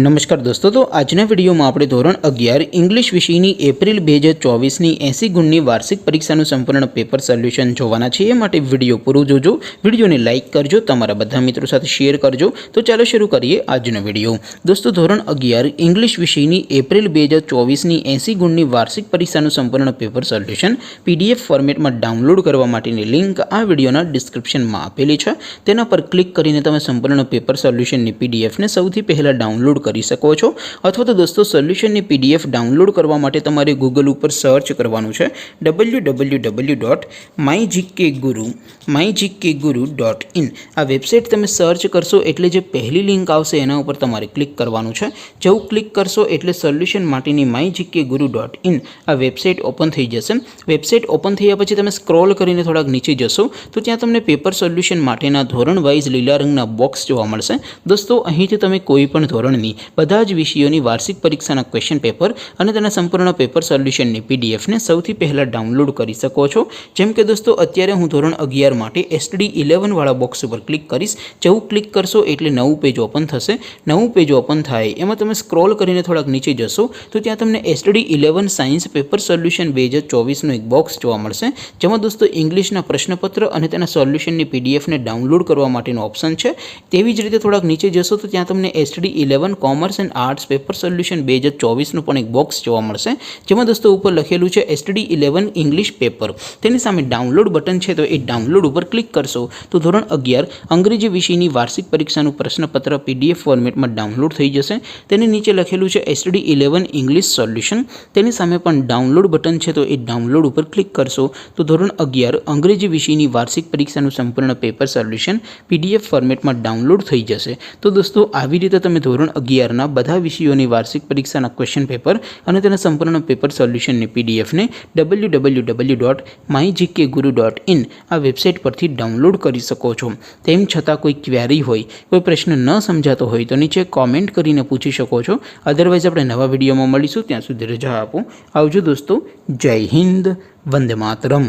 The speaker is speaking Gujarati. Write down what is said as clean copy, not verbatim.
नमस्कार दोस्तों, तो આજના વિડીયોમાં આપણે ધોરણ 11 ઇંગ્લિશ વિષયની એપ્રિલ 2024ની 80 ગુણની વાર્ષિક પરીક્ષાનું સંપૂર્ણ પેપર સોલ્યુશન જોવાના છે। એ માટે વિડીયો પૂરો જોજો, વિડીયોને લાઇક કરજો, તમારા બધા મિત્રો સાથે શેર કરજો। તો ચાલો શરૂ કરીએ આજનો વિડીયો। દોસ્તો, ધોરણ 11 ઇંગ્લિશ વિષયની એપ્રિલ 2024ની 80 ગુણની વાર્ષિક પરીક્ષાનું સંપૂર્ણ પેપર સોલ્યુશન PDF ફોર્મેટમાં ડાઉનલોડ કરવા માટેની લિંક આ વિડીયોના ડિસ્ક્રિપ્શનમાં આપેલી છે। તેના પર ક્લિક કરીને તમે સંપૂર્ણ પેપર સોલ્યુશનની PDFને સૌથી પહેલાં ડાઉનલોડ કરી શકો છો। અથવા તો દોસ્તો, સોલ્યુશનની PDF ડાઉનલોડ કરવા માટે તમારે ગૂગલ ઉપર સર્ચ કરવાનું છે www.mygkguru.in। આ વેબસાઇટ તમે સર્ચ કરશો એટલે જે પહેલી લિંક આવશે એના ઉપર તમારે ક્લિક કરવાનું છે। જેવું ક્લિક કરશો એટલે સોલ્યુશન માટેની mygkguru.in આ વેબસાઇટ ઓપન થઈ જશે। વેબસાઇટ ઓપન થયા પછી તમે સ્ક્રોલ કરીને થોડાક નીચે જશો તો ત્યાં તમને પેપર સોલ્યુશન માટેના ધોરણ વાઇઝ લીલા રંગના બોક્સ જોવા મળશે। દોસ્તો, અહીંથી તમે કોઈ પણ ધોરણની બધા જ વિષયોની વાર્ષિક પરીક્ષાના ક્વેશ્ચન પેપર અને તેના સંપૂર્ણ પેપર સોલ્યુશનની PDFને સૌથી પહેલાં ડાઉનલોડ કરી શકો છો। જેમ કે દોસ્તો, અત્યારે હું ધોરણ 11 માટે STD11 વાળા બોક્સ ઉપર ક્લિક કરીશ। જેવું ક્લિક કરશો એટલે નવું પેજ ઓપન થશે। નવું પેજ ઓપન થાય એમાં તમે સ્ક્રોલ કરીને થોડાક નીચે જશો તો ત્યાં તમને STD11 સાયન્સ પેપર સોલ્યુશન 2024નું એક બોક્સ જોવા મળશે, જેમાં દોસ્તો ઇંગ્લિશના પ્રશ્નપત્ર અને તેના સોલ્યુશનની PDFને ડાઉનલોડ કરવા માટેનો ઓપ્શન છે। તેવી જ રીતે થોડાક નીચે જશો તો ત્યાં તમને STD11 commerce and arts paper solution 2024નું પણ એક બોક્સ જોવા મળશે, જેમાં દોસ્તો ઉપર લખેલું છે STD11 ઇંગ્લિશ પેપર। તેની સામે ડાઉનલોડ બટન છે, તો એ ડાઉનલોડ ઉપર ક્લિક કરશો તો ધોરણ 11 અંગ્રેજી વિષયની વાર્ષિક પરીક્ષાનું પ્રશ્નપત્ર PDF ફોર્મેટમાં ડાઉનલોડ થઈ જશે। તેની નીચે લખેલું છે STD11 ઇંગ્લિશ સોલ્યુશન। તેની સામે પણ ડાઉનલોડ બટન છે, તો એ ડાઉનલોડ ઉપર ક્લિક કરશો તો ધોરણ 11 અંગ્રેજી વિષયની વાર્ષિક પરીક્ષાનું સંપૂર્ણ પેપર સોલ્યુશન PDF ફોર્મેટમાં ડાઉનલોડ થઈ જશે। તો દોસ્તો, આવી રીતે તમે ધોરણ 11ના બધા વિષયોની વાર્ષિક પરીક્ષાના ક્વેશ્ચન પેપર અને તેના સંપૂર્ણ પેપર સોલ્યુશનની PDFને www.mygkguru.in આ વેબસાઇટ પરથી ડાઉનલોડ કરી શકો છો। તેમ છતાં કોઈ ક્વેરી હોય, કોઈ પ્રશ્ન ન સમજાતો હોય તો નીચે કોમેન્ટ કરીને પૂછી શકો છો। અધરવાઇઝ આપણે નવા વિડીયોમાં મળીશું, ત્યાં સુધી રજા આપો। આવજો દોસ્તો, જય હિન્દ, વંદે માતરમ।